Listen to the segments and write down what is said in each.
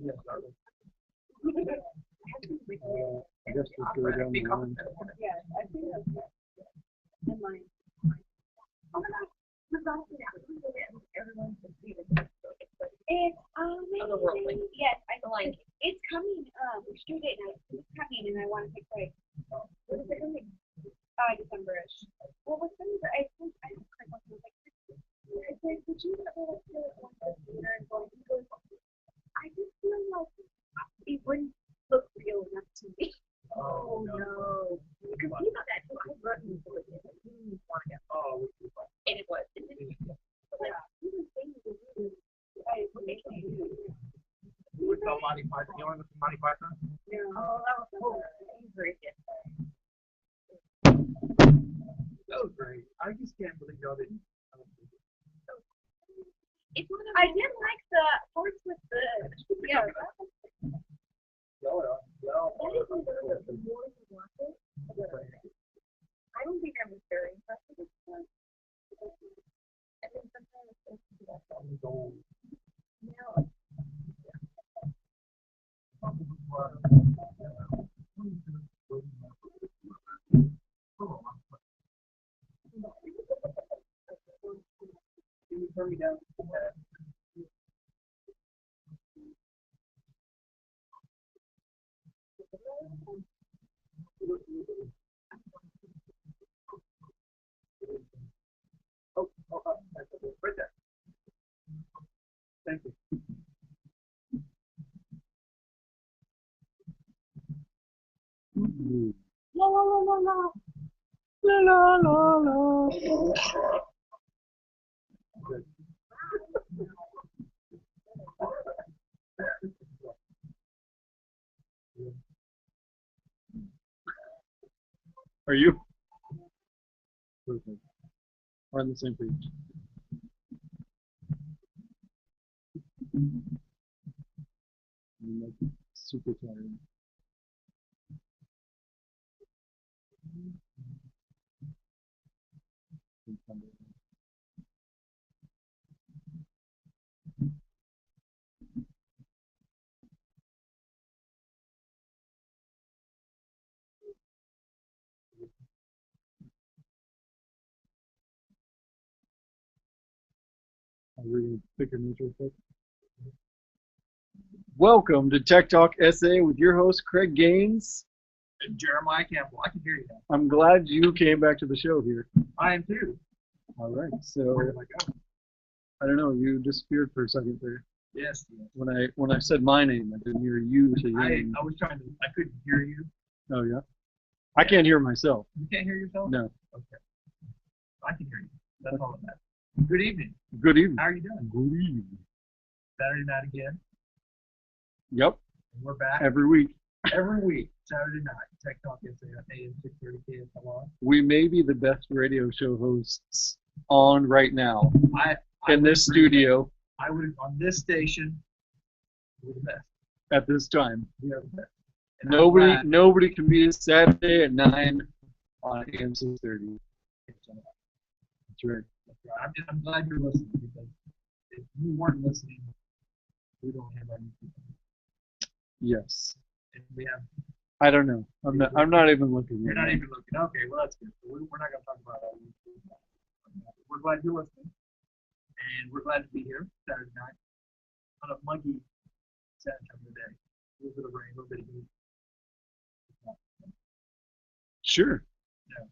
I guess just go down the line. Yes, I think that's it. And mine. Oh my God. Everyone's succeeded. It's amazing. Yes, I like it. It's coming. We shoot it now. It's coming, and I want to take break. When is it coming? December-ish. Well, what's funny is I think I don't quite know. I said, would you ever like to one theater and go? He goes, I just feel like it wouldn't look real enough to me. Oh no. Because you know that too. I love musical theater. And it was. Yeah. He was saying it was really. You would tell Monty Python. You want to listen to Monty Python? No. Oh, that was so very good. That was great. I just can't believe y'all didn't. It's one of I did like the horse with the yeah. I don't think I was very impressed with this one. I think sometimes it's supposed to be like no. Can you turn me down? Right there. Thank you. La la la la la. La la la la. Good. Are you? Perfect. We're on the same page. I'm like super tired. I'm reading a thicker news real quick. Welcome to Tech Talk SA with your host Craig Gaines. And Jeremiah Campbell. I can hear you now. I'm glad you came back to the show here. I am too. All right, so Where did I go? I don't know, you disappeared for a second there. Yes. When I said my name, I didn't hear you say your name. I was trying to. I couldn't hear you. Oh yeah, I can't hear myself. You can't hear yourself? No. Okay. I can hear you. That's all that matters. Good evening. Good evening. How are you doing? Good evening. Saturday night again. Yep. And we're back Every week. every week. Saturday night. Tech Talk SA AM 630 KSLR. We may be the best radio show hosts on right now I in would this agree with studio that. I would on this station. We're the best. at this time. We are the best. And I'm glad Nobody can beat us Saturday at 9 on AM 630. it's on. That's right. I'm glad you're listening because if you weren't listening, we don't have our YouTube. Yes. And we have. I don't know. I'm not even looking. You're right not now. even looking. Okay, well that's good. So we're not going to talk about our YouTube. We're glad you're listening, and we're glad to be here Saturday night on a muggy Saturday time of the day. A little bit of rain, a little bit of heat. Sure. Yeah.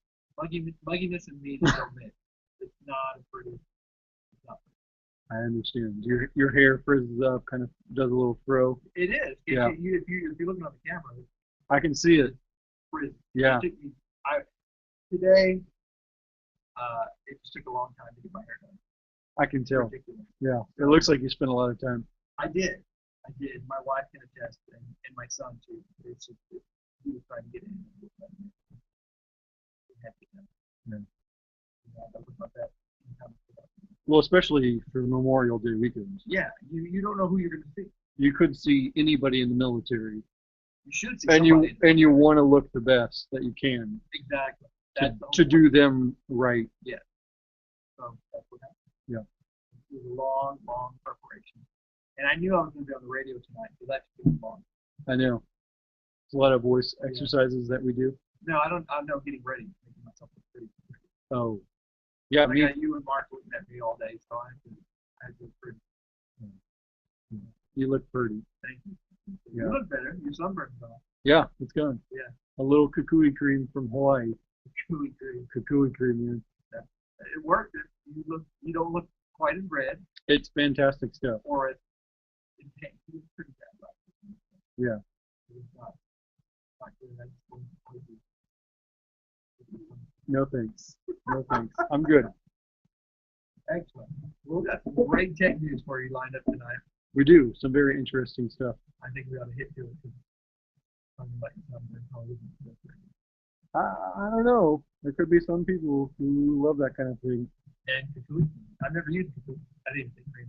Mugginess in me is don't admit. It's not a pretty. It's not pretty. I understand. Your hair frizzes up, kind of does a little fro. It is. Yeah. If you're looking on the camera, it's I can see it. frizzy. Yeah. Today, it just took a long time to get my hair done. I can tell. Ridiculous. Yeah. It looks like you spent a lot of time. I did. My wife can attest, and my son too. It's just, he was trying to get in. We had to get in. Yeah. That was about that. Well, especially for Memorial Day weekend. Yeah, you don't know who you're going to see. You could see anybody in the military, You should see and somebody. you want to look the best that you can Exactly. to, That's the to whole do point. them right. So that's what happened. Yeah. It was a long, long preparation. And I knew I was going to be on the radio tonight, so that took me long. I know. It's a lot of voice exercises that we do. No, I don't know getting ready, making myself look pretty. Oh, yeah, I me. got you and Mark looking at me all day, so I had to look pretty. You look pretty. Thank you. Yeah. You look better. Your sunburn's off. Yeah, it's gone. Yeah. A little kukui cream from Hawaii. Kukui cream. Kukui cream, yeah. It worked. You don't look quite as red It's fantastic stuff. or as intense. You look pretty bad. Yeah. It's not good. I just want to No thanks. No thanks. I'm good. Excellent. Well, we've got some great tech news for you lined up tonight. We do some very interesting stuff. I think we ought to hit to it. Talking about something probably isn't good. I don't know. There could be some people who love that kind of thing. And Kukui. I've never used Kukui. I didn't think cream.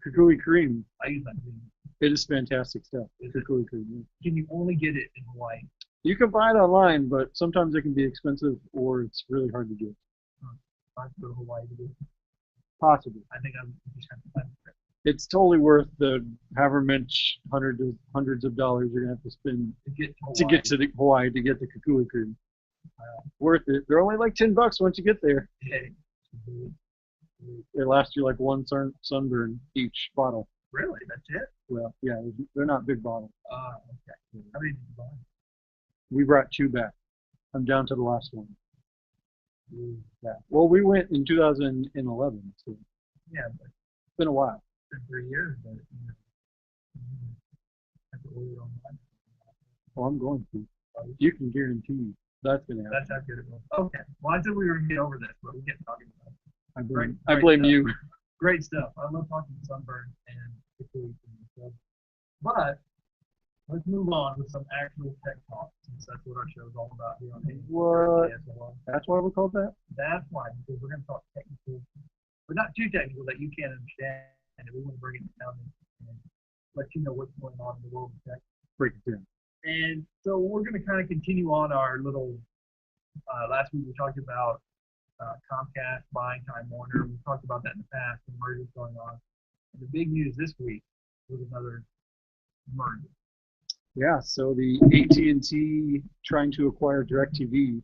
Kukui cream. I use that cream. It is fantastic stuff. Is it? Kukui cream. Yeah. Can you only get it in Hawaii? You can buy it online, but sometimes it can be expensive or it's really hard to get. I have to go to Hawaii to do it. Possibly. I think I'm just have to find it. It's totally worth the however much hundreds of dollars you're gonna have to spend To get to Hawaii. to get to the Hawaii to get the kukui cream. Wow. Worth it. They're only like $10 once you get there. Hey. They last you like one sunburn each bottle. Really? That's it? Well, yeah, they're not big bottles. Okay. How many did you buy? We brought 2 back. I'm down to the last one. Yeah. Well, we went in 2011, so it's Yeah, but been a while. it's been 3 years, but you have to order it online. Well, I'm going to. You can guarantee that's gonna happen. That's how good it was. Okay. Well, I said we were going to get over this, but we kept talking about it. I Great blame stuff. you. Great stuff. I love talking sunburn and Kukui cream. So, but let's move on with some actual tech talk, since that's what our show is all about here on What? ASLR. That's why we called that? That's why, because we're going to talk technical, but not too technical that you can't understand, and we want to bring it down and let you know what's going on in the world of tech. Break it down. And so we're going to kind of continue on our little, last week we talked about Comcast buying Time Warner. We talked about that in the past, the mergers going on. And the big news this week was another merger. Yeah, so the AT&T trying to acquire DirecTV,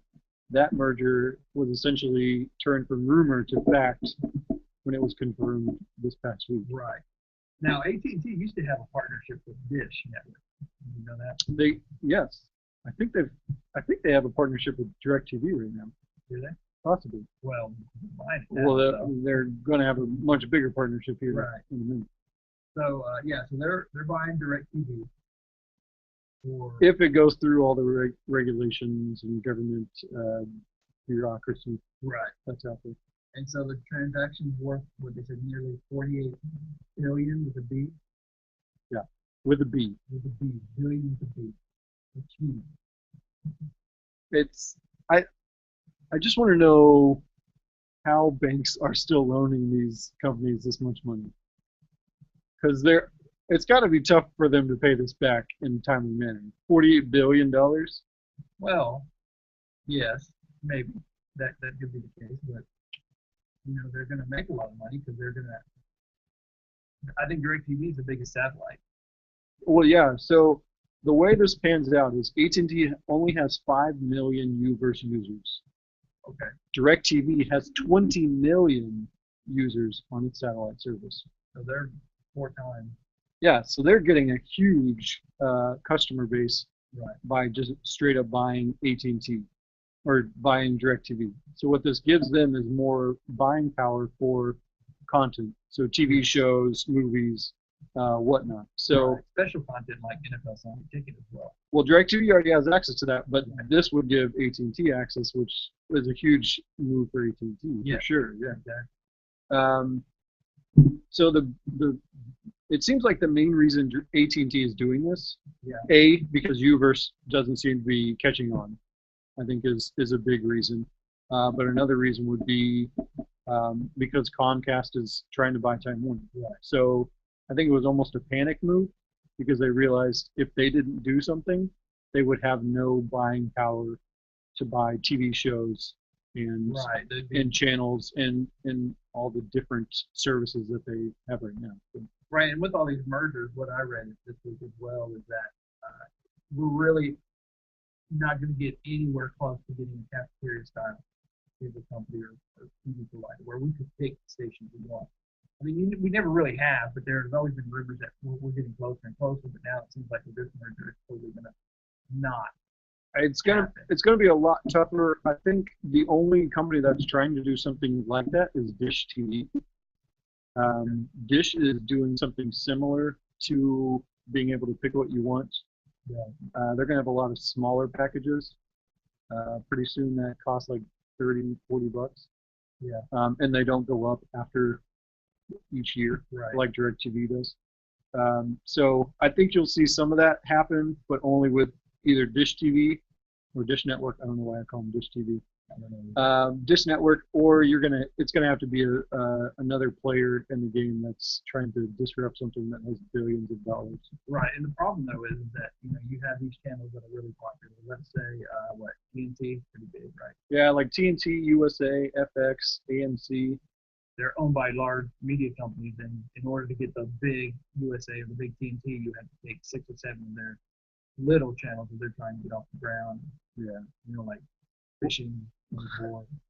that merger was essentially turned from rumor to fact when it was confirmed this past week. Right. Now, AT&T used to have a partnership with Dish Network. You know that? Yes, I think they have a partnership with DirecTV right now. Do they? Possibly. Well, mine. Well, they're going to have a much bigger partnership here Right. in a minute. So so they're buying DirecTV for If it goes through all the regulations and government bureaucracy right. that's out there. And so the transaction's worth what they said nearly 48 billion with a B. With a B. With a B, billion with a B. It's huge. It's I just want to know how banks are still loaning these companies this much money. Because it's got to be tough for them to pay this back in a timely manner. $48 billion? Well, yes, maybe that could be the case, but they're going to make a lot of money because they're going to. I think DirecTV is the biggest satellite. Well, yeah. So the way this pans out is AT&T only has 5 million U-verse users. Okay. DirecTV has 20 million users on its satellite service. So they're 4 times. Yeah, so they're getting a huge customer base Right. by just straight up buying AT&T or buying DirecTV. So what this gives them is more buying power for content. So TV shows, movies, whatnot. So, Right. Special content like NFL Sunday Ticket as well. well, DirecTV already has access to that, but this would give AT&T access, which is a huge move for AT&T, Yeah. for sure. Yeah. Exactly. So it seems like the main reason AT&T is doing this, Yeah. because Uverse doesn't seem to be catching on, I think is a big reason. But another reason would be because Comcast is trying to buy Time Warner. Right. So I think it was almost a panic move because they realized if they didn't do something, they would have no buying power to buy TV shows and Right. and channels and all the different services that they have right now. So, Right, and with all these mergers, what I read this week as well is that we're really not going to get anywhere close to getting a cafeteria style cable company or TV provider where we could pick the stations we want. I mean, we never really have, but there's always been rumors that we're getting closer and closer. But now it seems like with this merger, it's totally going to not It's happen. gonna be a lot tougher. I think the only company that's trying to do something like that is Dish TV. Dish is doing something similar to being able to pick what you want. Yeah. They're gonna have a lot of smaller packages. Pretty soon that costs like 30, 40 bucks. Yeah. And they don't go up after each year Right. like DirecTV does. So I think you'll see some of that happen, but only with either Dish TV or Dish Network. I don't know why I call them Dish TV. I don't know. Dish Network, or it's gonna have to be another player in the game that's trying to disrupt something that has billions of dollars. Right, and the problem though is that you have these channels that are really popular. Let's say what TNT, pretty big, right? Yeah, like TNT, USA, FX, AMC. They're owned by large media companies, and in order to get the big USA or the big TNT, you have to take 6 or 7 of their little channels that they're trying to get off the ground. Yeah. Like fishing.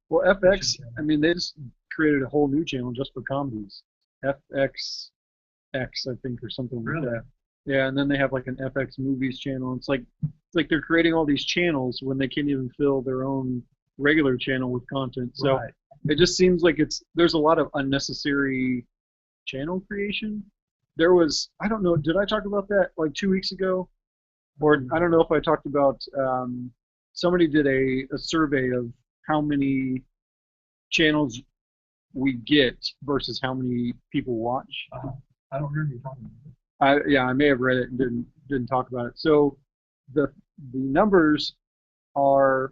Well, FX, I mean, they just created a whole new channel just for comedies. FXX, I think, or something like Really? that. Yeah, and then they have like an FX movies channel. It's like they're creating all these channels when they can't even fill their own regular channel with content. So Right. it just seems like there's a lot of unnecessary channel creation. There was, I don't know, did I talk about that like 2 weeks ago? Or I don't know if I talked about, somebody did a survey of how many channels we get versus how many people watch. I don't remember you talking about it. I may have read it and didn't talk about it. So the numbers are,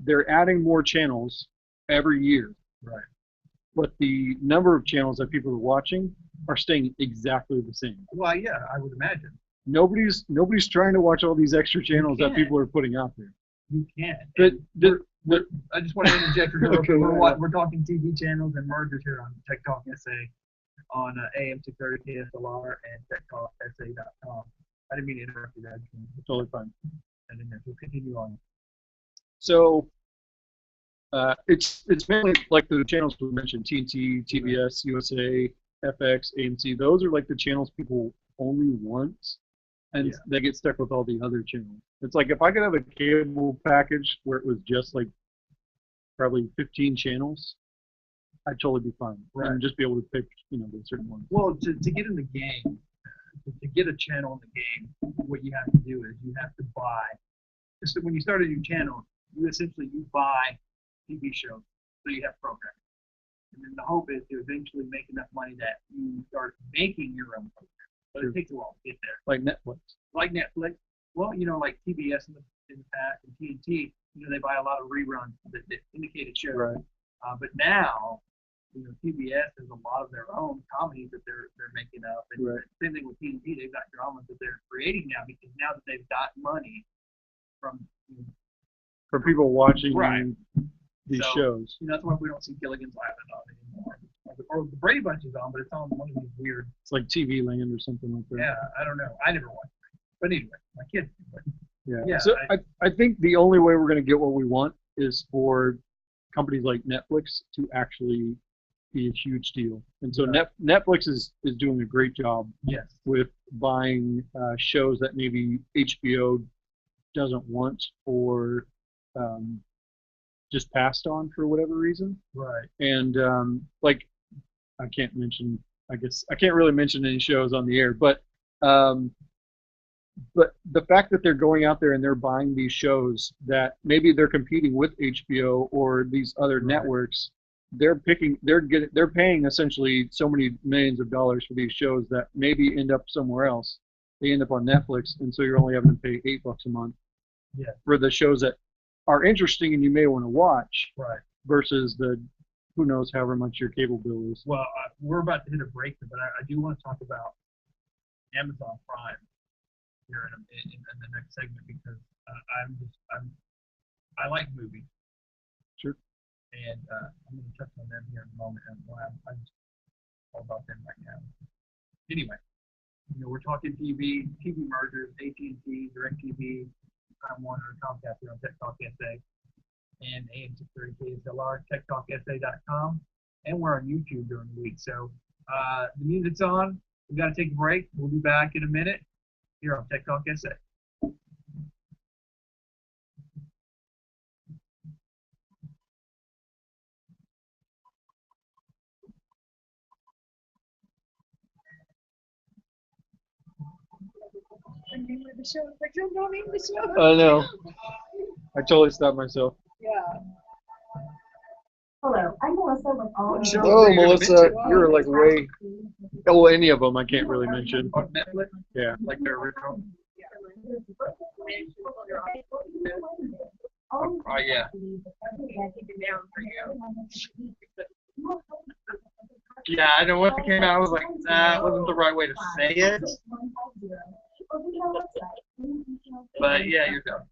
they're adding more channels every year. Right. But the number of channels that people are watching are staying exactly the same. Well, yeah, I would imagine. Nobody's trying to watch all these extra channels that can't. people are putting out there. You can't. But I just want to interject here. Okay, We're talking TV channels and mergers here on Tech Talk SA on AM 630 KSLR and TechTalkSA.com. I didn't mean to interrupt you guys. Totally fine. I didn't know. So continue on. So it's mainly like the channels we mentioned: TNT, TBS, USA, FX, AMC. Those are like the channels people only want, and they get stuck with all the other channels. It's like if I could have a cable package where it was just like probably 15 channels, I'd totally be fine. Right. And just be able to pick, the certain ones. Well, to get in the game, to get a channel in the game, what you have to do is you have to buy. Just when you start a new channel, you buy TV shows, so you have programming. And then the hope is to eventually make enough money that you start making your own program. But it takes a while to get there. Like Netflix. Like Netflix. Well, like TBS in the past and TNT, they buy a lot of reruns that indicated shows. Right. But now, TBS has a lot of their own comedies that they're making up. And Right. same thing with TNT, they've got dramas that they're creating now because now that they've got money from For people watching Right. these So, shows. that's why we don't see Gilligan's Island on anymore. Or the Brady Bunch is on, but it's on one of these weird. It's like TV Land or something like that. Yeah, I don't know. I never watched it. But anyway, my kids do. But yeah, So I think the only way we're going to get what we want is for companies like Netflix to actually be a huge deal. And so Right. Netflix is doing a great job yes. with buying shows that maybe HBO doesn't want or just passed on for whatever reason. Right. And like I can't really mention any shows on the air, but the fact that they're going out there and they're buying these shows that maybe they're competing with HBO or these other Right. networks, they're paying essentially so many millions of dollars for these shows that maybe end up somewhere else. They end up on Netflix, and so you're only having to pay $8 a month Yeah. for the shows that are interesting and you may want to watch Right. versus the who knows however much your cable bill is. Well, we're about to hit a break, but I do want to talk about Amazon Prime here in the next segment because I like movies. Sure. And I'm going to touch on them here in a moment. And I'm just all about them right now. anyway, we're talking TV mergers, AT&T, DirecTV, Time Warner, Comcast here on Tech Talk SA, and AM630 KSLR, techtalksa.com, and we're on YouTube during the week. So the music's on. We got to take a break. We'll be back in a minute here on Tech Talk SA. The name of the show is like, don't name the show. I know. I totally stopped myself. Yeah. Hello, I'm Melissa with all. What show? Oh, You're Melissa, gonna you're like way. Oh, well, any of them I can't really mention. On Netflix? Yeah. Like their original? Oh, yeah. Yeah, I know when it came out, I was like, that wasn't the right way to say it. But yeah, you're done.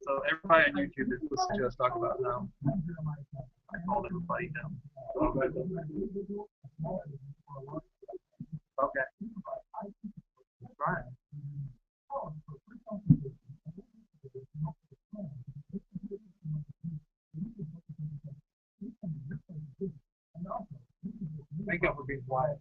So everybody on YouTube is listening to us talk about now. I called everybody down. Okay. Right. Thank you for being quiet.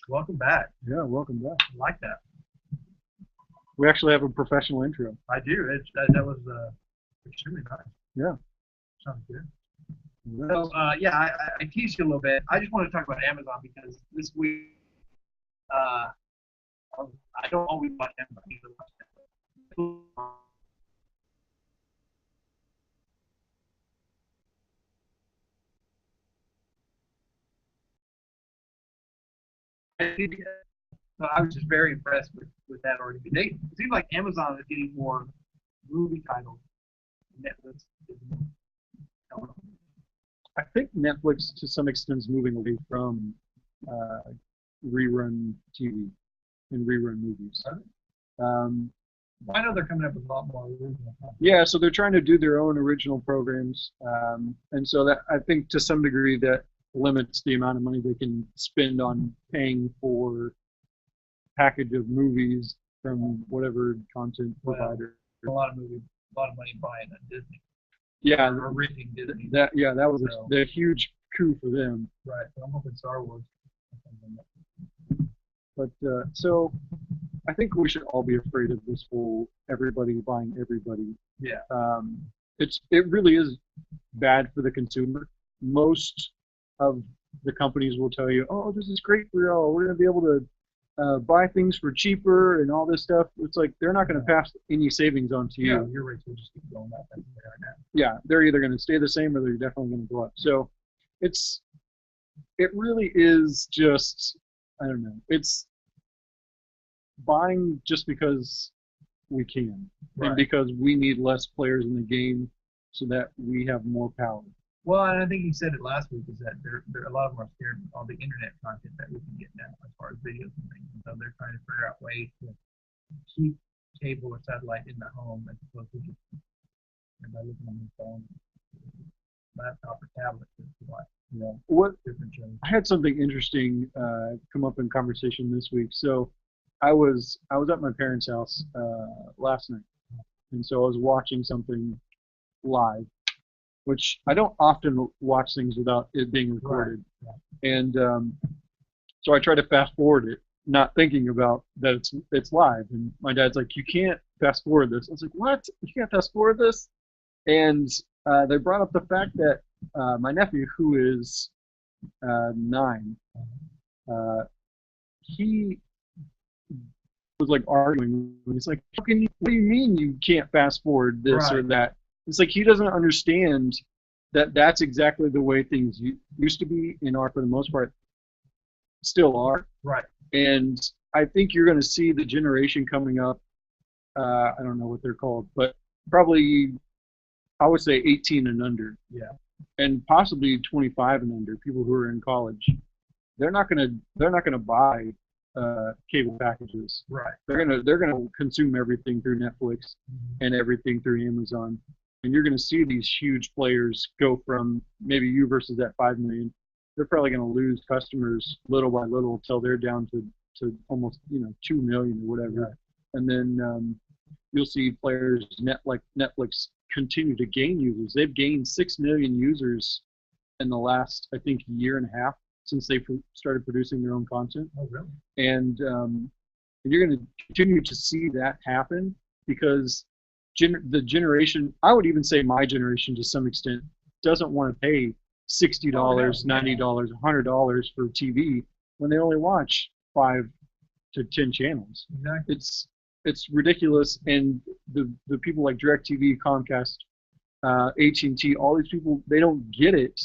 Welcome back. Yeah, welcome back. I like that. We actually have a professional intro. I do. That was extremely nice. Yeah. Sounds good. Yes. So yeah, I teased you a little bit. I just want to talk about Amazon because this week I don't always watch Amazon. I usually watch Netflix. So I was just very impressed with that already. It seems like Amazon is getting more movie titles. Netflix is more. I think Netflix, to some extent, is moving away from rerun TV and rerun movies. I know they're coming up with a lot more original content. Yeah, so they're trying to do their own original programs, and so that I think to some degree that limits the amount of money they can spend on paying for a package of movies from whatever content provider. A lot of money buying at Disney. Yeah, Or renting Disney. that was the huge coup for them. Right. So I'm hoping Star Wars. But so I think we should all be afraid of this whole everybody buying everybody. Yeah. It really is bad for the consumer. Most of the companies will tell you, oh, this is great for y'all. We're going to be able to buy things for cheaper and all this stuff. It's like they're not going to pass any savings on to you. Yeah, your rates will just keep going up as they are now. Yeah, they're either going to stay the same or they're definitely going to go up. So it really is just, I don't know. It's buying just because we can and because we need less players in the game so that we have more power. Well, and I think you said it last week, is that there a lot of them are scared of all the internet content that we can get now as far as videos and things. And so they're trying to figure out ways to keep cable or satellite in the home as opposed to just by looking on your phone, laptop, or tablet to watch different shows. I had something interesting come up in conversation this week. So I was at my parents' house last night, and so I was watching something live, which I don't often watch things without it being recorded. Right. And so I try to fast forward it, not thinking about that it's live. And my dad's like, you can't fast forward this. I was like, what? You can't fast forward this? And they brought up the fact that my nephew, who is 9, he was like arguing. He's like, what do you mean you can't fast forward this or that? It's like he doesn't understand that that's exactly the way things used to be and are for the most part still are. Right. And I think you're going to see the generation coming up, I don't know what they're called, but probably I would say 18 and under. Yeah. And possibly 25 and under, people who are in college. They're not gonna buy cable packages. Right. They're gonna consume everything through Netflix and everything through Amazon. And you're gonna see these huge players go from maybe you versus that 5 million. They're probably gonna lose customers little by little until they're down to almost 2 million or whatever. Right. And then you'll see players like Netflix continue to gain users. They've gained 6 million users in the last, I think, year and a half since they started producing their own content. Oh, really? And you're going to continue to see that happen because the generation, I would even say my generation to some extent, doesn't want to pay $60, $90, $100 for TV when they only watch 5 to 10 channels. Exactly. It's ridiculous, and the people like DirecTV, Comcast, AT&T, all these people, they don't get it,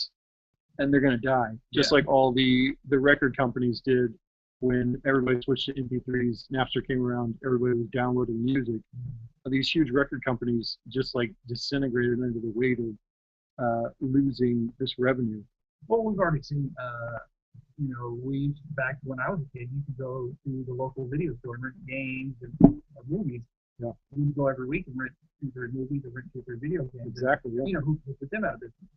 and they're going to die. Just like all the record companies did when everybody switched to MP3s, Napster came around, everybody was downloading music. These huge record companies just like disintegrated under the weight of losing this revenue. Well, we've already seen, back when I was a kid, you could go to the local video store and rent games and movies. Yeah. You could go every week and rent 2 or 3 movies or rent 2 or 3 video games. Exactly. And, Yeah. who put them out of business?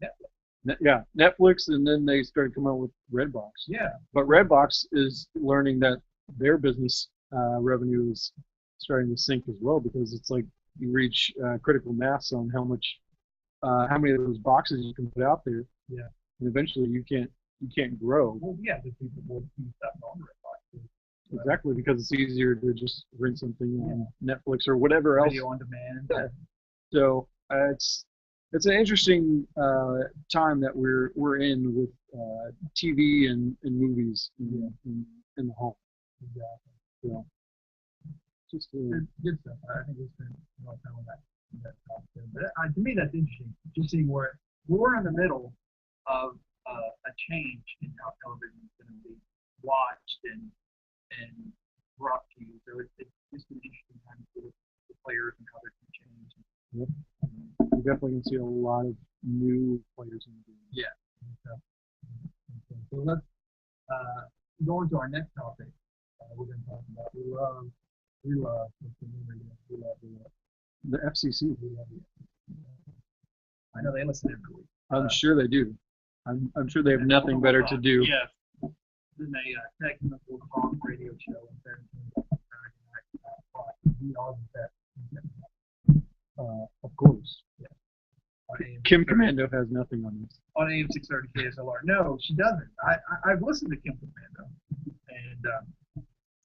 Netflix. Yeah, Netflix, and then they started coming out with Redbox. Yeah. But Redbox is learning that their business revenue is starting to sink as well because it's like you reach critical mass on how many of those boxes you can put out there. Yeah. And eventually you can't grow. Well, yeah, because people will use that on Redbox. Exactly, because it's easier to just rent something on Netflix or whatever else. Video on demand. Yeah. So it's an interesting time that we're in with TV and movies in the home. Exactly. So just Good stuff. I think we spent a lot of time on that topic. But to me, that's interesting. Just seeing where we're in the middle of a change in how television is going to be watched and brought to you. So it's just an interesting time for the players and how they're going to change. Yep. You're definitely going to see a lot of new players in the game. Yeah. So let's go into our next topic. We're going to talk about we love The FCC. I know they listen every week. I'm sure they do. I'm sure they have nothing better to do. Yes. Then a technical talk radio show on Saturday night. We all do that. Of course. Yeah. On AM Kim 630 Commando has nothing on this. on AM 630 KSLR. No, she doesn't. I've listened to Kim Commando, and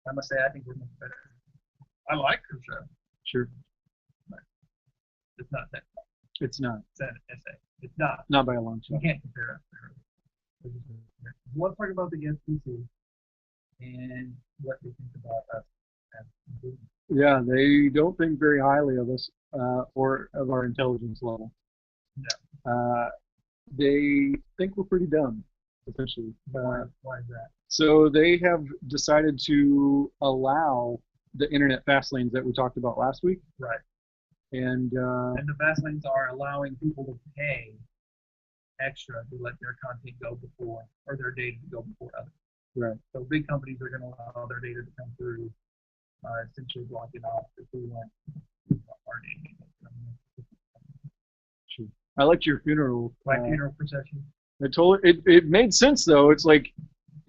I must say I think we're much better. I like her show. Sure. But it's not that. It's not. It's an essay. It's not. Not by a long You shot. can't compare us to her. Let's talk about the FCC and what they think about us as individuals. Yeah, they don't think very highly of us or of our intelligence level. No. They think we're pretty dumb, essentially. Why is that? So they have decided to allow the internet fast lanes that we talked about last week. Right. And And the fast lanes are allowing people to pay extra to let their content go before, or their data to go before others. right. So big companies are going to allow their data to come through, essentially blocking off if we want our data. Sure. I liked your funeral. My funeral procession. It made sense though. It's like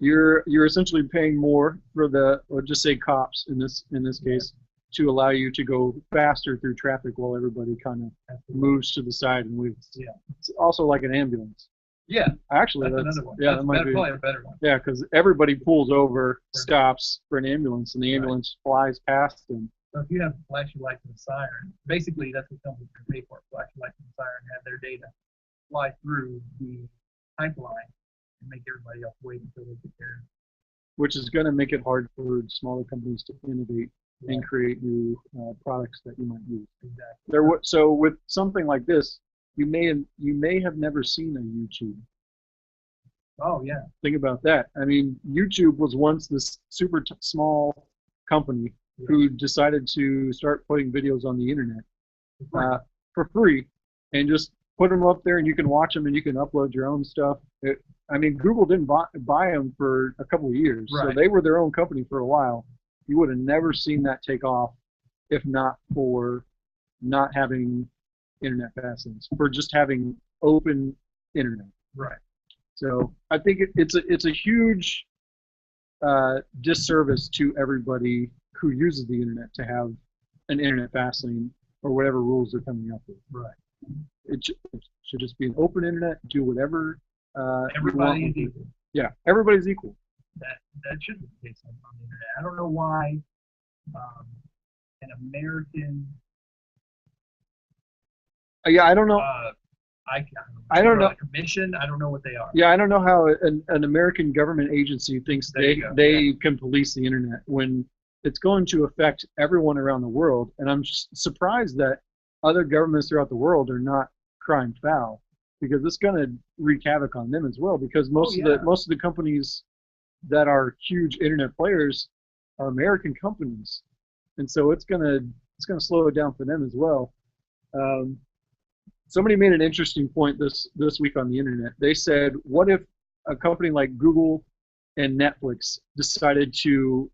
you're essentially paying more for or just say cops in this case to allow you to go faster through traffic while everybody kind of moves to the side and waits. Yeah. It's also like an ambulance. Yeah. Actually, That's that's another one. yeah, That's that might be. probably a better one. Yeah, because everybody pulls over, stops for an ambulance, and the ambulance flies past them. So if you have flashing lights and a siren, basically that's what companies can pay for. Flashing lights and a siren, have their data fly through the pipeline and make everybody else wait until they get there. Which is going to make it hard for smaller companies to innovate and create new products that you might use. Exactly. So with something like this, you may have never seen a YouTube. Oh yeah. Think about that. I mean, YouTube was once this super small company who decided to start putting videos on the internet for free, and just put them up there, and you can watch them, and you can upload your own stuff. I mean, Google didn't buy them for a couple of years, so Right. they were their own company for a while. You would have never seen that take off if not for not having internet fast-links, for just having open internet. Right. So I think it's a huge disservice to everybody who uses the internet to have an internet fast lane or whatever rules they're coming up with. Right. It should just be an open internet. Do whatever you want Everybody with is it. equal. Yeah, everybody's equal. That shouldn't be the case on the internet. I don't know why an American Yeah, I don't know. I don't know. Commission. I don't know what they are. Yeah, I don't know how an American government agency thinks There you go. they can police the internet when it's going to affect everyone around the world. And I'm just surprised that other governments throughout the world are not crying foul, because it's going to wreak havoc on them as well. Because most of the companies that are huge internet players are American companies, and so it's gonna slow it down for them as well. Somebody made an interesting point this week on the internet. They said, what if a company like Google and Netflix decided to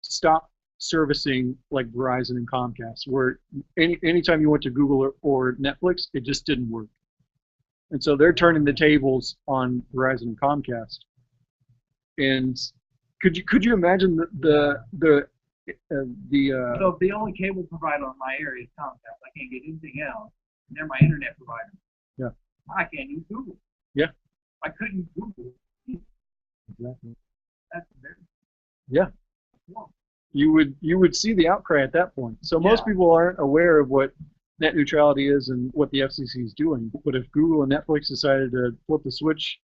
stop servicing like Verizon and Comcast, where anytime you went to Google or Netflix, it just didn't work. And so they're turning the tables on Verizon and Comcast. And could you imagine So the only cable provider in my area is Comcast. I can't get anything else. And they're my internet provider. Yeah. I can't use Google. Yeah. I couldn't Google. exactly. That's very Yeah. wrong. You would see the outcry at that point. So most Yeah. people aren't aware of what net neutrality is and what the FCC is doing. But if Google and Netflix decided to flip the switch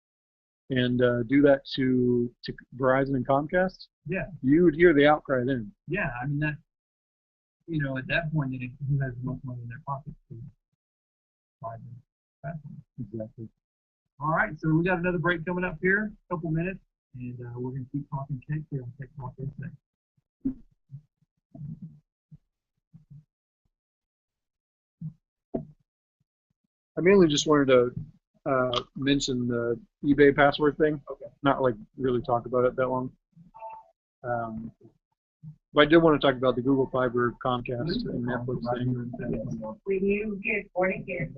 and do that to Verizon and Comcast, Yeah. you would hear the outcry then. Yeah. I mean that. At that point, then who has the most money in their pocket to buy them? Exactly. All right. So we got another break coming up here, a couple minutes, and we're gonna keep talking tech here on Tech Talk Insight. I mainly just wanted to mention the eBay password thing. Okay. Not like really talk about it that long. But I did want to talk about the Google Fiber, Comcast, and Netflix thing. When you get 40 years,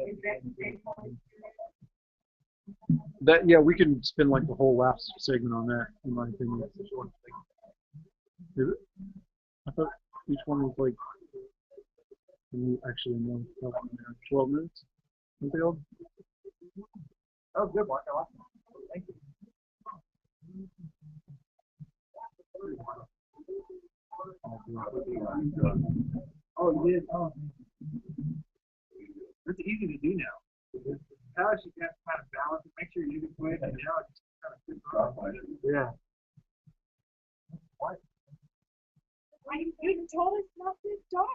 Yeah, we can spend like the whole last segment on that, in my opinion. Is it? I thought each one was like, actually no, 12 minutes. Aren't they all? Oh, good, Mark. I like that. Thank you. Oh, you did? Oh. It's easy to do now. Now you have to kind of balance it, make sure you do it, and now it's kind of good. Yeah. You told us not to stop.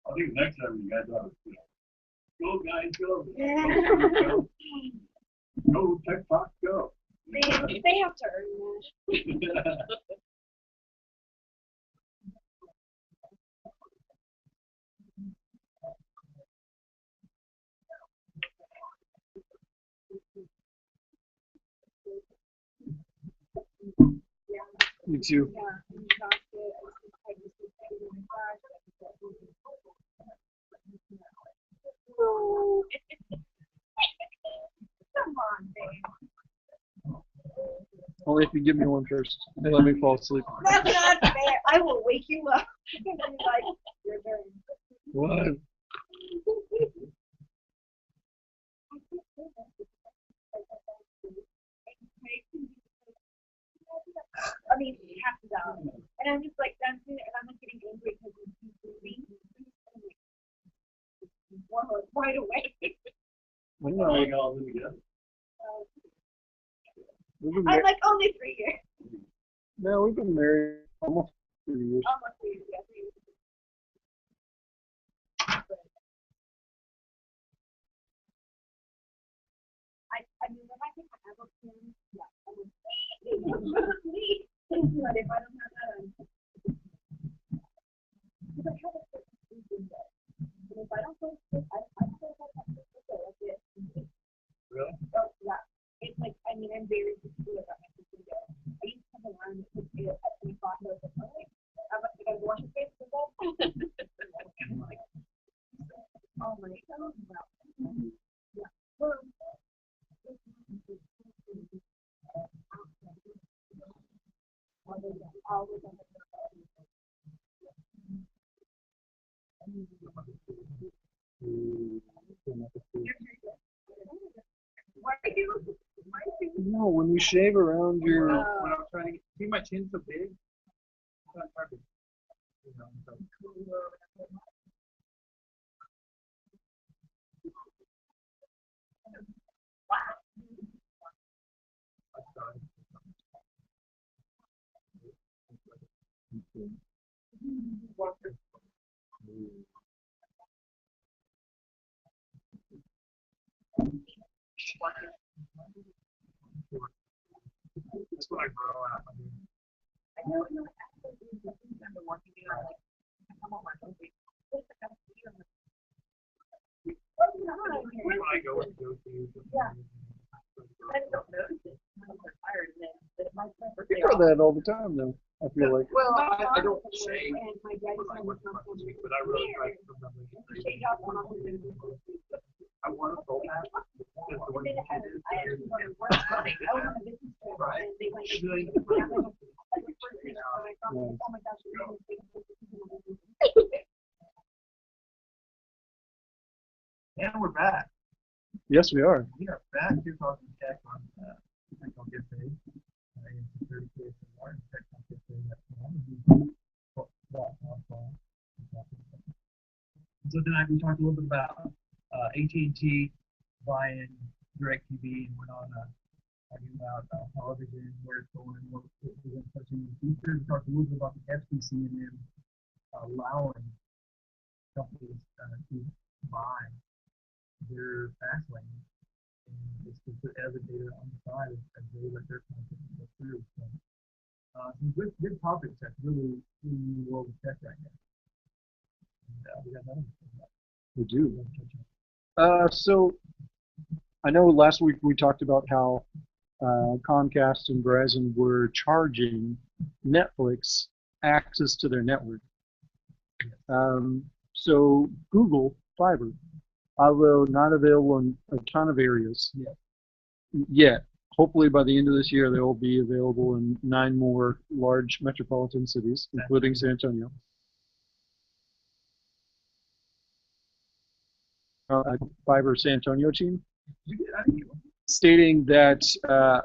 I think next time you guys ought to go, guys, go. Yeah. Go, TikTok, go. They have to earn that. Me too. Yeah, and that's it. I just decided to flash. No. Come on, babe. Only if you give me one first and let me fall asleep. That's not fair. I will wake you up. You're like, you're very. What? I mean, half the dollar. And I'm just like dancing, and I'm like getting angry because he's moving. Right away. I know. Hang all of them together. We've been I'm like only 3 years. No, we've been married almost 3 years. Almost 3 years. Yeah, 3 years. I mean, when I think I have a plan, yeah, I would please. But if I don't have that, I'm. Because I have a certain reason that if I don't go, I don't go like this. Really? So, yeah. It's like, I mean, I'm very particular about my video. I used to have a line that would be at 3 o'clock, and I was like, oh, wait, I'm like, I wash your face with that. And like, Oh my God. Yeah. Well, No, when you shave around your. when I'm trying to get, see my chin so big, it's not hard to, you know, so. That's what I grow out. I mean, I know, I've been working here, like, I'm on my own. when I go and go to. Yeah. I don't notice it. I'm tired, and then my You grow that all the time, though. I feel like. Well, I don't shave, and my dad but I went used to but I really try to sometimes shake off one off and I want to go back. Because the way I you actually went to work. I was on a business trip, Right. and they went to Really? the first thing when I thought, oh my gosh, we're going to take And we're back. Yes, we are. We are back here talking tech on Tech on Get Paid. I am 30K for more and Tech on Get Paid. So tonight we talked a little bit about AT&T buying DirecTV and went on talking about television, where it's going, what we're going to touch in the future. We talked a little bit about the FCC and them allowing companies to buy their fast lane and just to put other data on the side as they let their content go through. So, some good topics that's really in the world of tech right now. And, we got another one. We do. So I know last week we talked about how Comcast and Verizon were charging Netflix access to their network. So Google Fiber, although not available in a ton of areas yet, hopefully by the end of this year they will be available in 9 more large metropolitan cities, including San Antonio. Fiber San Antonio team, stating that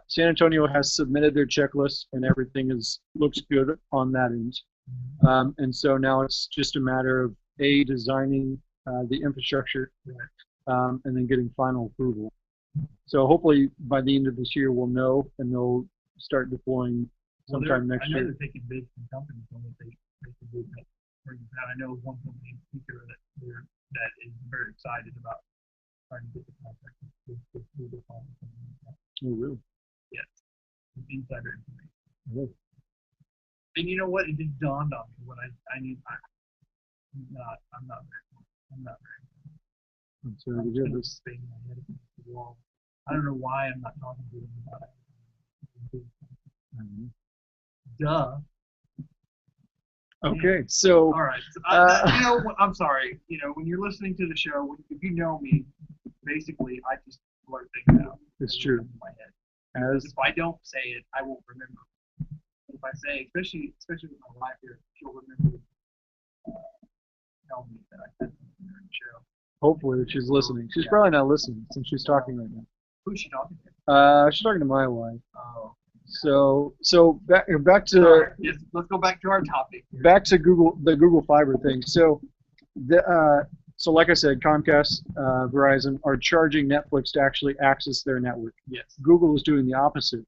San Antonio has submitted their checklist and everything looks good on that end. And so now it's just a matter of designing the infrastructure and then getting final approval. So hopefully by the end of this year we'll know, and they'll start deploying sometime next year. I know they're taking bids from companies on what they can do. I know one company in particular that is very excited about trying to get the contract with Google Fiber. Oh, really? Yes. Insider information. Really? And you know what? It just dawned on me when I'm not very. I'm sorry to hear I'm this. banging my head against the wall. I don't know why I'm not talking to them about it. Duh. Okay, so All right. So you know, I'm sorry. You know, when you're listening to the show, if you know me, basically, I just blurt things out. It's true. In my head. As If I don't say it, I won't remember. If I say, especially with my wife here, she'll remember. Tell me that I said something during the show. hopefully she's listening. She's probably not listening since she's talking right now. Who's she talking to? She's talking to my wife. Oh. So back to Sorry. Yes, let's go back to our topic. the Google Fiber thing. So like I said, Comcast, Verizon are charging Netflix to actually access their network. Yes. Google is doing the opposite.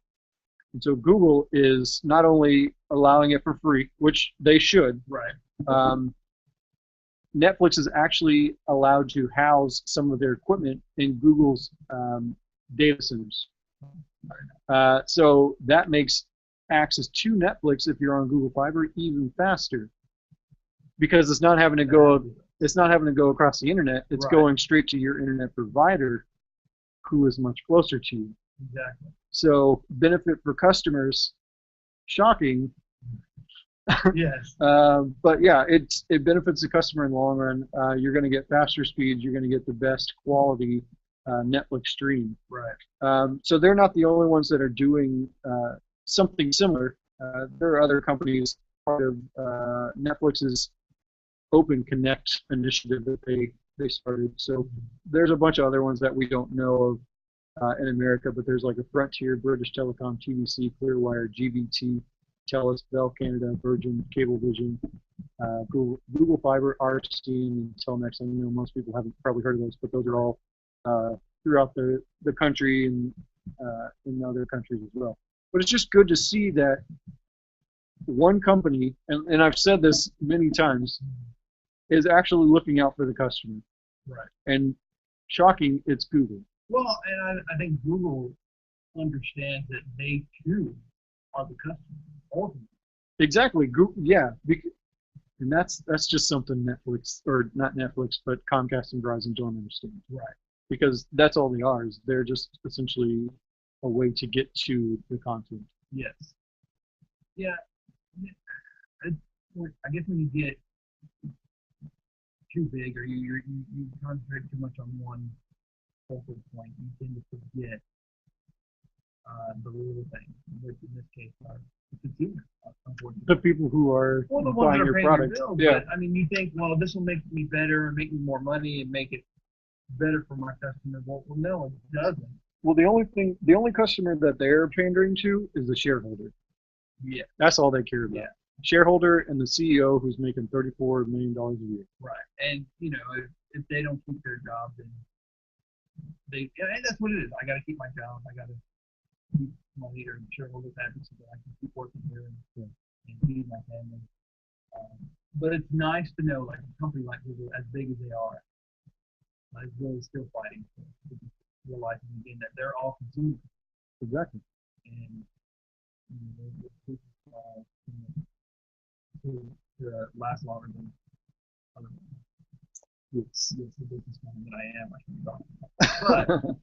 And so Google is not only allowing it for free, which they should. Right. Netflix is actually allowed to house some of their equipment in Google's data centers. So that makes access to Netflix, if you're on Google Fiber, even faster, because it's not having to go it's not having to go across the internet. It's Right. going straight to your internet provider, who is much closer to you. Exactly. So benefit for customers, shocking. Yes. But yeah, it benefits the customer in the long run. You're going to get faster speeds. You're going to get the best quality Netflix stream. Right. So they're not the only ones that are doing something similar. There are other companies part of Netflix's Open Connect initiative that they started. So there's a bunch of other ones that we don't know of in America, but there's like a Frontier, British Telecom, TVC, Clearwire, GVT, TELUS, Bell Canada, Virgin, Cablevision, Google Fiber, RTC, and Telmex. I know most people haven't probably heard of those, but those are all throughout the country and in other countries as well. But it's just good to see that one company, and I've said this many times, is actually looking out for the customer. Right. And shocking, it's Google. Well, and I think Google understands that they too are the customer. Ultimately. Exactly. Google, yeah. And that's just something Netflix, or not Netflix, but Comcast and Verizon don't understand. Right. Because that's all they are. Is they're just essentially a way to get to the content. Yes. Yeah. I guess when you get too big, or you concentrate too much on one focal point, you tend to forget the little things, which in this case are the consumers, unfortunately. The people who are Well, the ones buying that are your paying product. your bills, Yeah. but I mean, you think, well, this will make me better, make me more money, and make it better for my customers. Well, no, it doesn't. Well, the only customer that they're pandering to is the shareholder. Yeah. That's all they care about. Yeah. Shareholder and the CEO who's making $34 million a year. Right. And you know, if they don't keep their job, then and that's what it is. I got to keep my job. I got to keep my leader and shareholders happy so that I can keep working here and feed my family. But it's nice to know, like a company like Google, as big as they are, is really still fighting for realizing again that they're all consumers. Exactly. And this to last longer than other Yes. the businessman that I am. I can talk about. But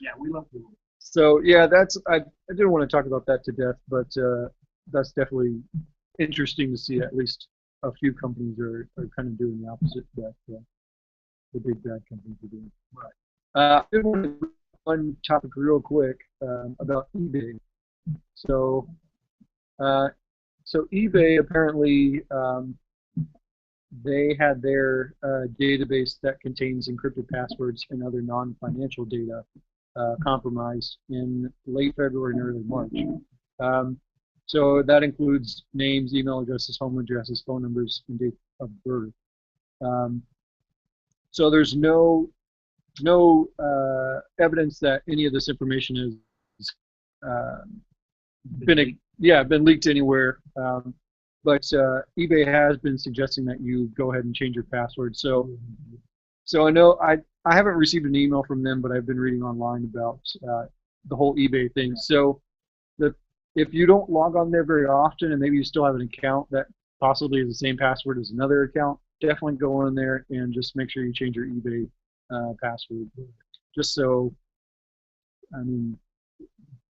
yeah, we love Google. So yeah, I didn't want to talk about that to death, but that's definitely interesting to see. At least a few companies are kind of doing the opposite that the big bad companies are doing. Right. I did want to one topic real quick about eBay. So eBay apparently they had their database that contains encrypted passwords and other non-financial data compromised in late February and early March. So that includes names, email addresses, home addresses, phone numbers, and date of birth. So there's no evidence that any of this information has been leaked anywhere. But eBay has been suggesting that you go ahead and change your password. So I know I haven't received an email from them, but I've been reading online about the whole eBay thing. So if you don't log on there very often, and maybe you still have an account that possibly is the same password as another account, definitely go in there and just make sure you change your eBay password. Just so, I mean,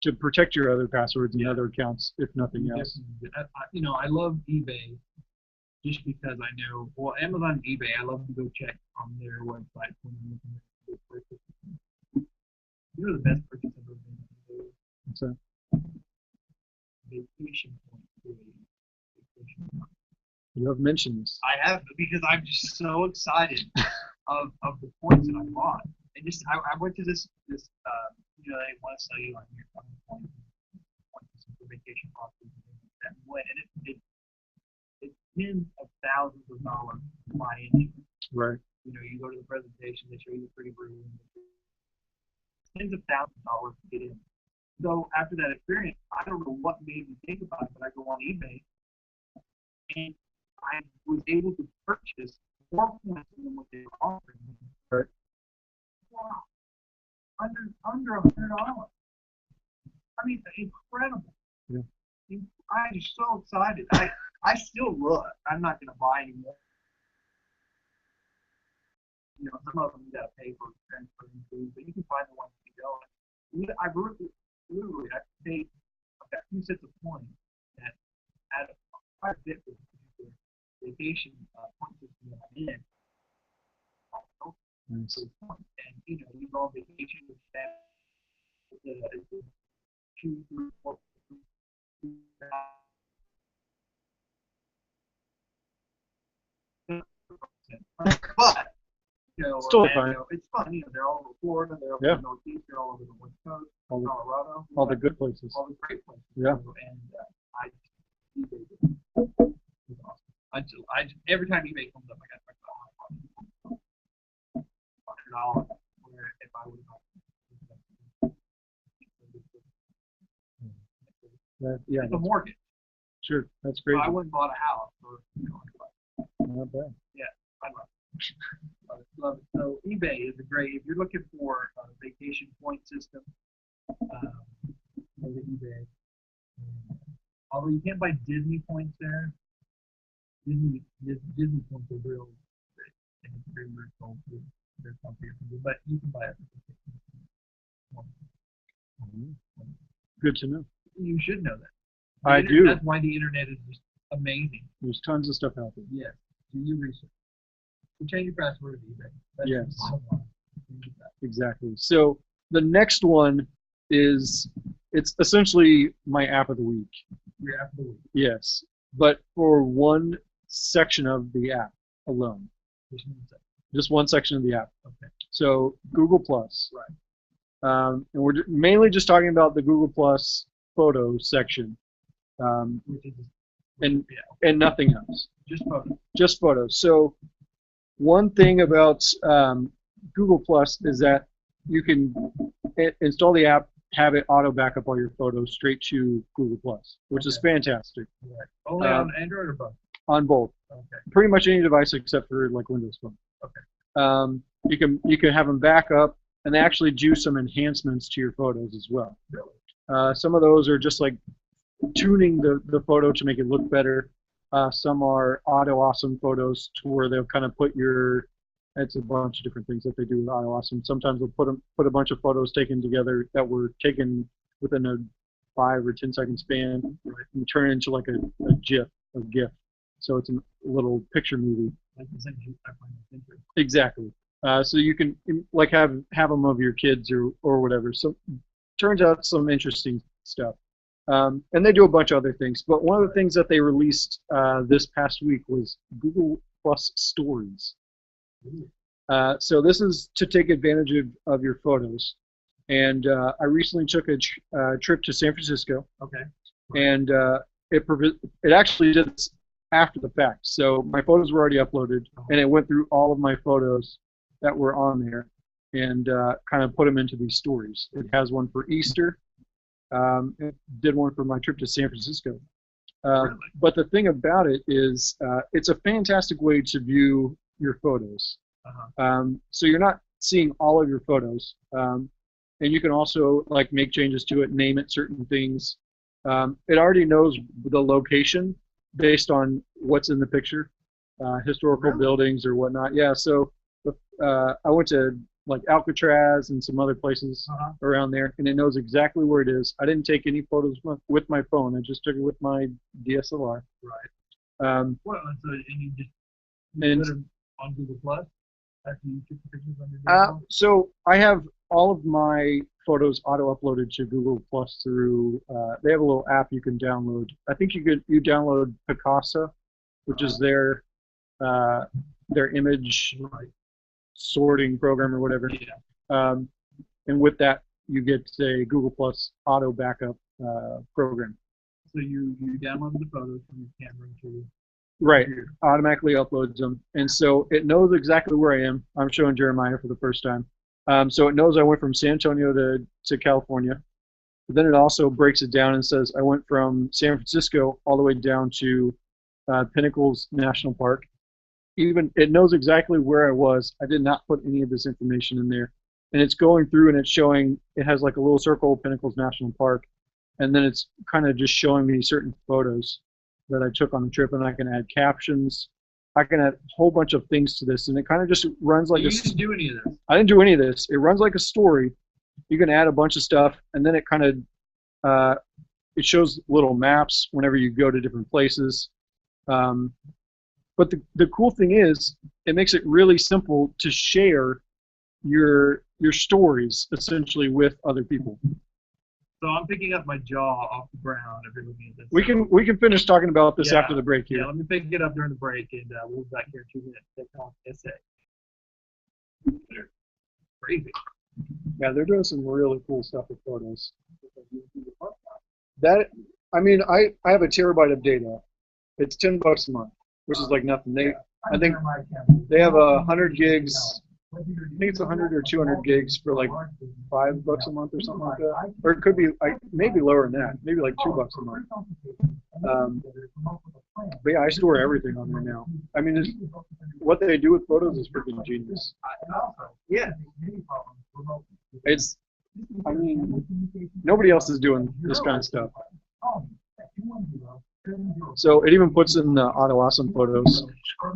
to protect your other passwords and other accounts, if nothing else. I love eBay just because I know, well, Amazon and eBay, I love to go check on their website when I'm looking at purchases. They're the best purchase I've ever been to. So, Vacation point. Vacation point. you have mentioned this. I have, because I'm just so excited of the points that I bought. And just I went to this they want to sell you on your points for vacation properties and things like that. And went, and it's tens of thousands of dollars to buy into. Right. You know, you go to the presentation, they show you the pretty room. Tens of thousands of dollars to get in. So after that experience, I don't know what made me think about it, but I go on eBay and I was able to purchase more points than what they were offering me. Right. Wow. Under $100. I mean, incredible. Yeah. I'm just so excited. I still look. I'm not going to buy anymore. you know, some of them you gotta pay for transferring food, but you can find the ones that you don't. I've literally I've paid. I've got 2 sets of points that add quite a bit with the vacation point system that I'm in. Nice. And you know, you go on vacation with that. It's a 2, 3, 4, but you know, Still Orlando, it's fun. You know, they're all over Florida, they're over Yeah. the Northeast, they're all over the West Coast, All the, Colorado, all the good places. all the great places. Yeah. And I, it's awesome. Every time eBay comes up, I got $100 where if I would Yeah, it's a mortgage. sure. That's So great. I wouldn't bought a house for Not bad. I love it. Love it. So eBay is a great if you're looking for a vacation point system. Go to eBay. Although you can't buy Disney points there. Disney points are real. And it's very cool. They're comprehensible, but you can buy it. Good to know. You should know that. I do. That's why the internet is just amazing. There's tons of stuff out there. Yes. Do your research. You change your password to eBay. That's Yes. the bottom line. Exactly. So the next one is it's essentially my app of the week. Your app of the week. Yes, but for one section of the app alone, Just one second. just one section of the app. Okay. So Google Plus. Right. And we're mainly just talking about the Google Plus photo section, Which is and yeah, and nothing else. just photos. Just photos. So one thing about Google Plus is that you can install the app, have it auto backup all your photos straight to Google Plus, which is fantastic Right. Only on Android or both? on both. Okay. Pretty much any device except for like Windows Phone. Okay. You can have them back up, and they actually do some enhancements to your photos as well. Really? Some of those are just like tuning the photo to make it look better. Some are auto awesome photos to where they'll kind of put your it's a bunch of different things that they do with auto awesome. Sometimes they'll put a bunch of photos taken together that were taken within a 5 or 10 second span and turn it into like a GIF, a GIF. So it's a little picture movie. Like the things I find interesting. Exactly. So you can like have them of your kids or whatever. So turns out some interesting stuff. And they do a bunch of other things. But one of the things that they released this past week was Google Plus Stories. So this is to take advantage of your photos. And I recently took a trip to San Francisco. Okay. And it actually did this after the fact. So my photos were already uploaded, and it went through all of my photos that were on there and kind of put them into these stories. It has one for Easter. It did one for my trip to San Francisco. Really? But the thing about it is it's a fantastic way to view your photos. So you're not seeing all of your photos. And you can also like make changes to it, name it certain things. It already knows the location based on what's in the picture, historical Really? buildings or whatnot. Yeah, so I went to like Alcatraz and some other places around there, and it knows exactly where it is. I didn't take any photos with my phone. I just took it with my DSLR. Right. Well, so and you just And- put them on Google Plus after you took the pictures on your DSLR? So I have all of my photos auto-uploaded to Google Plus through. They have a little app you can download. I think you download Picasa, which is their image sorting program or whatever. Yeah. And with that, you get a Google Plus auto backup program. So you downloaded the photos from your camera to Right, automatically uploads them, and so it knows exactly where I am. I'm showing Jeremiah for the first time, so it knows I went from San Antonio to California. But then it also breaks it down and says I went from San Francisco all the way down to Pinnacles National Park. Even it knows exactly where I was. I did not put any of this information in there, and it's going through and it's showing. It has like a little circle, Pinnacles National Park, and then it's kind of just showing me certain photos that I took on the trip, and I can add captions. I can add a whole bunch of things to this, and it kind of just runs like You a. didn't do any of this. I didn't do any of this. It runs like a story. You can add a bunch of stuff, and then it kind of it shows little maps whenever you go to different places. But the cool thing is, it makes it really simple to share your stories essentially with other people. So I'm picking up my jaw off the ground if you're looking at this. We can finish talking about this Yeah. after the break here. Yeah, let me pick it up during the break, and we'll be back here in 2 minutes. TikTok essay. Crazy. Yeah, they're doing some really cool stuff with photos. That I mean, I have a terabyte of data. It's $10 a month, which is like nothing. I think they have 100 gigs. I think it's 100 or 200 gigs for like $5 a month or something like that. Or it could be maybe lower than that, maybe like $2 a month. But yeah, I store everything on there now. I mean, what they do with photos is freaking genius. Yeah. It's, I mean, nobody else is doing this kind of stuff. So it even puts in the auto awesome photos. I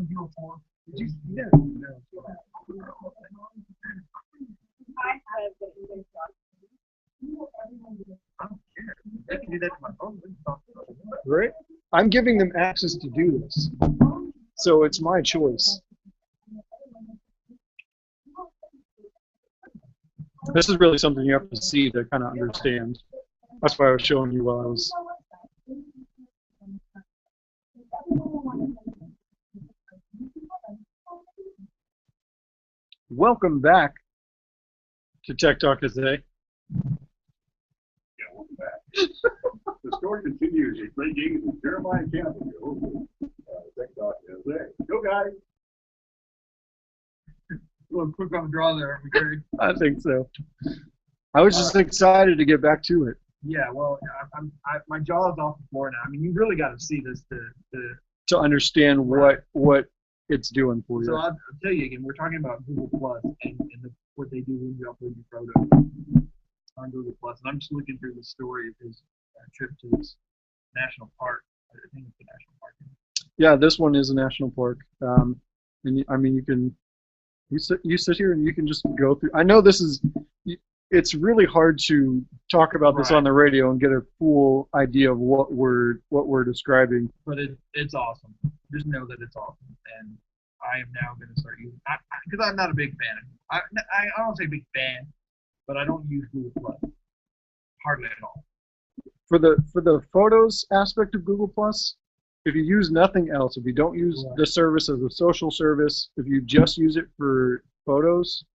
can do that to my phone. Right? I'm giving them access to do this. So it's my choice. This is really something you have to see to kind of understand. That's why I was showing you while I was. Welcome back to Tech Talk today. Yeah, welcome back. The story continues. A great game with Jeremiah Campbell. TikTok USA. Go guys. A little quick on the draw there. Gary. I think so. I was just excited to get back to it. Yeah, well, my jaw is off the floor now. I mean, you really got to see this To understand what it's doing for you. So I'll tell you again, we're talking about Google Plus and what they do when you upload your photos on Google Plus. And I'm just looking through the story of his trip to this national park. I think it's a national park. Yeah, this one is a national park. And I mean, you sit here and you can just go through. I know this is. It's really hard to talk about this on the radio and get a full idea of what we're describing. But it's awesome. Just know that it's awesome, and I am now going to start using because I'm not a big fan. I don't say big fan, but I don't use Google Plus hardly at all. For the photos aspect of Google Plus, if you use nothing else, if you don't use the service as a social service, if you just use it for photos,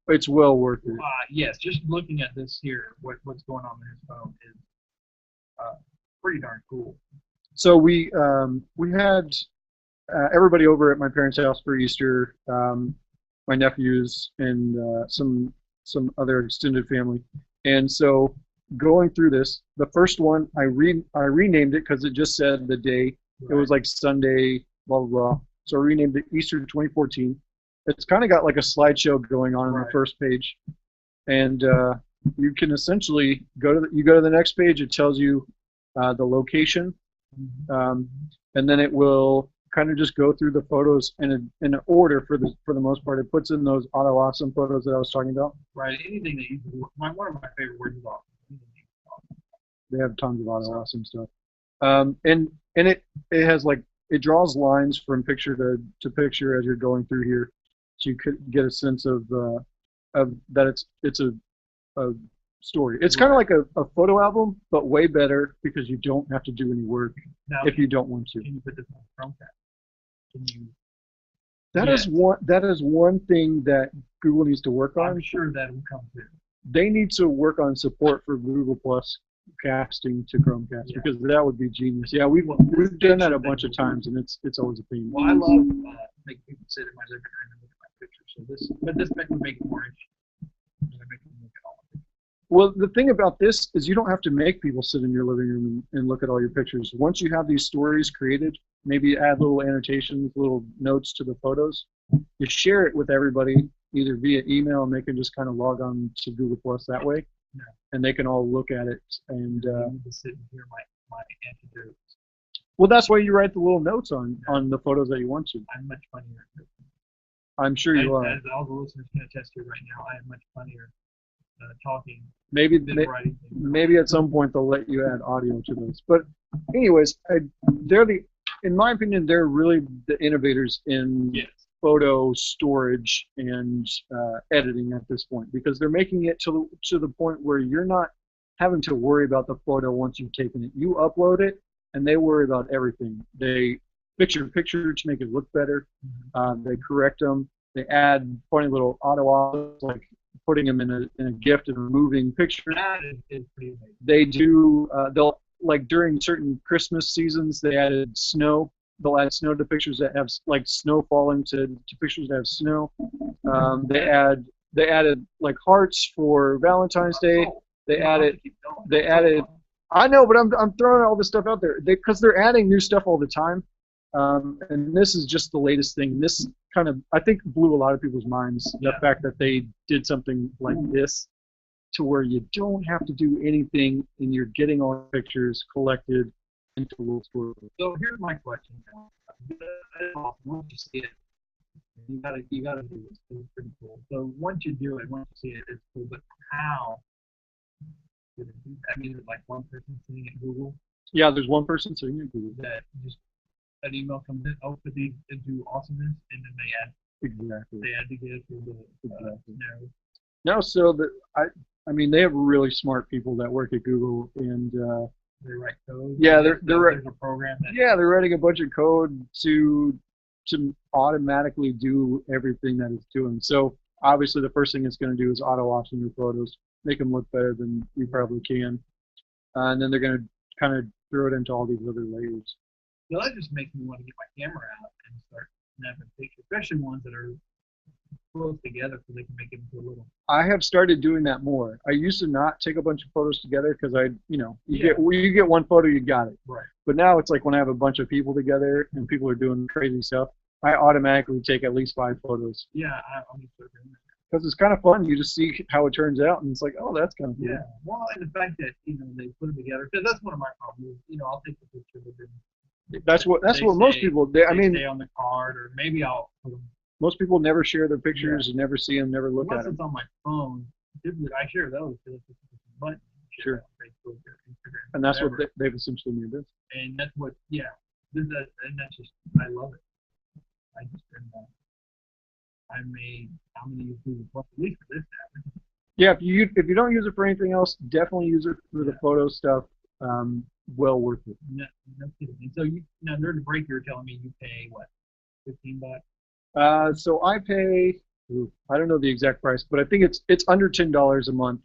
it's well worth it. Yes, just looking at this here, what's going on in his phone is pretty darn cool. So we had everybody over at my parents' house for Easter, my nephews and some other extended family, and so going through this, the first one I renamed it because it just said the day. Right. It was like Sunday, blah blah blah. So I renamed it Easter 2014. It's kind of got like a slideshow going on the first page, and you can essentially go to the next page. It tells you the location, and then it will kind of just go through the photos in an order for the most part. It puts in those auto awesome photos that I was talking about. Right. Anything that one of my favorite words is awesome. They have tons of auto awesome stuff, and it has like it draws lines from picture to picture as you're going through here. So you could get a sense of that it's a story. It's kind of like a photo album, but way better because you don't have to do any work if you don't want to. Can you put this on Chromecast? Can you? That is one thing that Google needs to work on. I'm sure that will come too. They need to work on support for Google Plus casting to Chromecast because that would be genius. Yeah, we've done that a bunch of times, and it's always a pain. Well, I love making people sit in my living room and look at my pictures. So this would make it more interesting. Well, the thing about this is you don't have to make people sit in your living room and look at all your pictures. Once you have these stories created, maybe add little annotations, little notes to the photos. You share it with everybody either via email, and they can just kind of log on to Google Plus that way, and they can all look at it. And I need to sit and hear my antidotes. Well, that's why you write the little notes on the photos that you want to. I'm much funnier. I'm sure you are. As all the listeners can attest to right now, I am much funnier talking Maybe than writing things. maybe at some point they'll let you add audio to those. But anyways, in my opinion, they're really the innovators in Yes. photo storage and editing at this point, because they're making it to the point where you're not having to worry about the photo once you've taken it. You upload it, and they worry about everything. They fix your picture to make it look better. They correct them. They add funny little auto like putting them in a GIF and removing pictures. That is pretty amazing. They do. They'll like during certain Christmas seasons, they added snow. They'll add snow to pictures that have like snow falling to pictures that have snow. They added like hearts for Valentine's Day. They added. I know, but I'm throwing all this stuff out there because they're adding new stuff all the time. And this is just the latest thing. This kind of, I think, blew a lot of people's minds. The fact that they did something like this, to where you don't have to do anything, and you're getting all the pictures collected into a little store. So here's my question now. Once you see it, you gotta do this. It's pretty cool. So once you do it, once you see it, it's cool. But how? Did it do that? I mean, is it like one person sitting at Google Yeah, there's one person sitting at Google. that just an email comes in, oh, put these into awesomeness, and then Exactly. they add together for the Exactly. no. No, so I mean, they have really smart people that work at Google, and They write code. Yeah, they're there's a program that they're writing a bunch of code to automatically do everything that it's doing. So obviously, the first thing it's going to do is auto option your photos, make them look better than you probably can, and then they're going to kind of throw it into all these other layers. So that just makes me want to get my camera out and start snapping pictures, especially ones that are close together so they can make it into a little. I have started doing that more. I used to not take a bunch of photos together because Yeah. you get one photo, you got it. Right. But now it's like when I have a bunch of people together and people are doing crazy stuff, I automatically take at least 5 photos Yeah, I'm just sort of doing that. because it's kind of fun. You just see how it turns out, and it's like, oh, that's kind of cool. Yeah. Well, and the fact that they put them together, because that's one of my problems. I'll take the picture, but then That's what They most say- people. I they mean, stay on the card, or maybe I'll put them. most people never share their pictures and never see them, never look Unless at them. it's on my phone, typically I share those because it's just a button. Sure. On Facebook or Instagram. And that's whatever. what they've essentially made this. And that's what, and that's just, I love it. I just, I made, how many YouTube plus at least for this app. Yeah, if you don't use it for anything else, definitely use it for the photo stuff. Well worth it. No kidding. And so now during the break, you were telling me you pay what, $15? So I pay, I don't know the exact price, but I think it's under $10 a month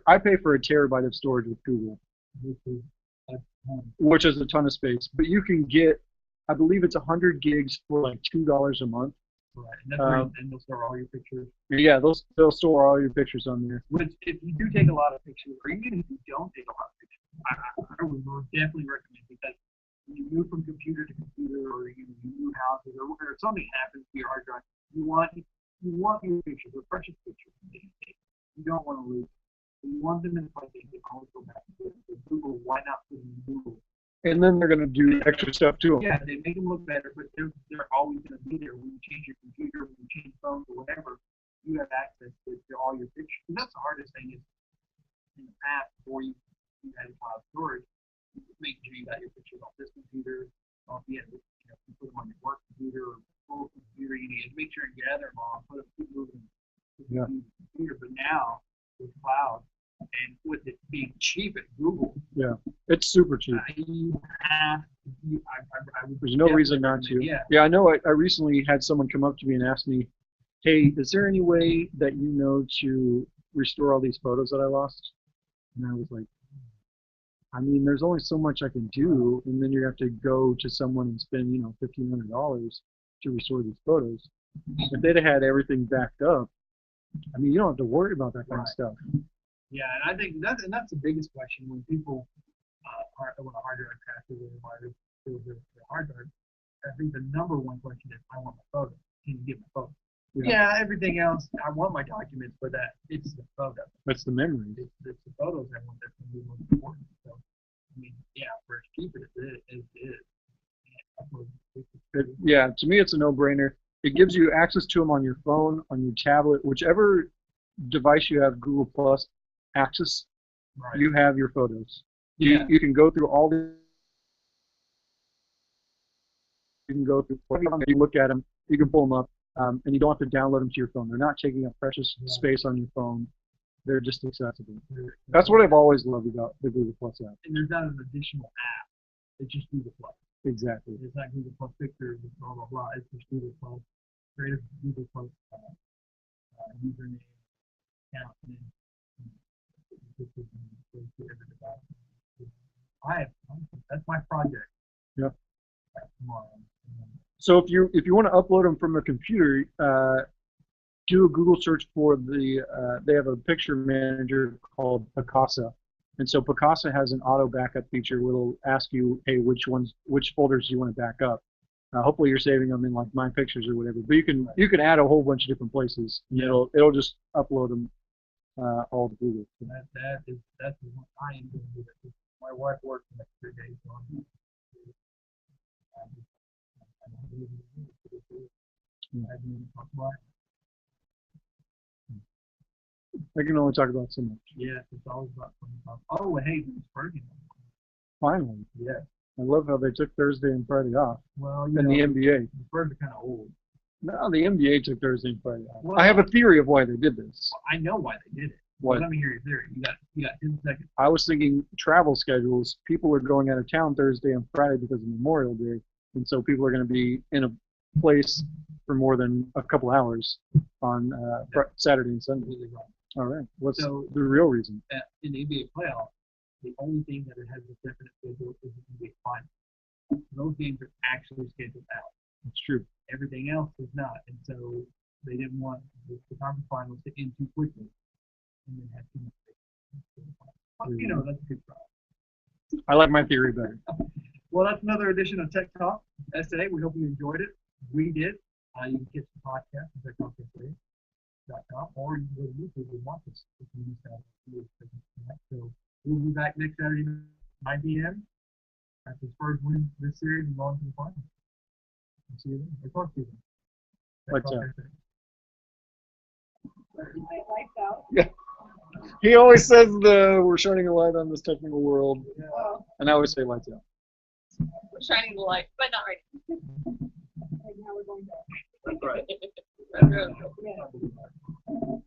I pay for a terabyte of storage with Google, Which is a ton. which is a ton of space. But you can get, I believe it's 100 gigs for like $2 a month. Right. And that's where and they'll store all your pictures. Yeah, they'll store all your pictures on there. Which, if you do take a lot of pictures, or even if you don't take a lot of pictures, I would definitely recommend, because when you move from computer to computer, or you move houses, or something happens to your hard drive, you want your pictures, your precious pictures. You don't want to lose. You want them in a place that you can always go back to. So Google, why not put them in Google? And then they're going to do extra stuff to them. Yeah, they make them look better, but they're always going to be there. When you change your computer, when you change phones or whatever, you have access to all your pictures. And that's the hardest thing is, in the past, before you had cloud storage, making sure you got your pictures off this computer, off the other, you put them on your work computer or full computer. You need to make sure and gather them all, put them, keep moving to the computer. But now, with cloud, and with it being cheap at Google, It's super cheap. you have. There's no reason not to. Yeah, I know. I recently had someone come up to me and ask me, hey, is there any way that you know to restore all these photos that I lost? And I was like, I mean, there's only so much I can do, and then you have to go to someone and spend, $1,500 to restore these photos. If they'd have had everything backed up, I mean, you don't have to worry about that kind of stuff. Yeah, and I think that's the biggest question when people when a hard drive crashes or their hard drive. I think the number one question is, I want my photo. Can you get my photo? Yeah, everything else, I want my documents, but it's the photo. That's the memory. It's the photos I want that's going to be most important. So, I mean, for as cheap as it is, Yeah, to me, it's a no-brainer. It gives you access to them on your phone, on your tablet, whichever device you have Google Plus access, Right. you have your photos. Yeah. You can go through all the. You can go through. You look at them. You can pull them up, and you don't have to download them to your phone. They're not taking up precious space on your phone. They're just accessible. That's what I've always loved about the Google Plus app. And there's not an additional app. It's just Google Plus. Exactly. It's not Google Plus Pictures and blah blah blah. It's just Google Plus. Create a Google Plus username, account, and then that's my project. Yep. Tomorrow. So if you want to upload them from a computer, do a Google search for they have a picture manager called Picasa, and so Picasa has an auto backup feature where it'll ask you, hey, which folders do you want to back up? Hopefully you're saving them in like My Pictures or whatever, but you can add a whole bunch of different places, and it'll just upload them all to Google. That's what I am doing with it. My wife works the next 3 days, so I'm I can only talk about so much. Yeah, it's always about 25. Oh, and hey, it's Spurgeon. Finally. Yeah. I love how they took Thursday and Friday off. Well, And the NBA. The Spurs are kind of old. No, the NBA took Thursday and Friday off. Well, I have a theory of why they did this. I know why they did it. What? Let me hear your theory. You got 10 seconds. I was thinking travel schedules. People are going out of town Thursday and Friday because of Memorial Day, and so people are going to be in a place for more than a couple hours on Saturday and Sunday. Completely wrong. All right. What's So- the real reason? In the NBA playoffs, the only thing that it has a definite schedule is the NBA final. Those games are actually scheduled out. It's true. Everything else is not, and so they didn't want the conference finals to end too quickly, and then have too much space. You know, that's a good problem. I like my theory better. Well, that's another edition of Tech Talk SA. We hope you enjoyed it. We did. You can catch the podcast at techtalksa.com, or you can go to YouTube and watch us if you missed out. So we'll be back next Saturday, 9 p.m. after the Spurs win this series and go on to the finals. We'll see you then. Or talk to you then. Tech Lights Talk out. SA. Lights out. He always says we're shining a light on this technical world, Oh, and I always say lights out. We're shining the light, but not right and now we're going to. That's right. now. Yeah.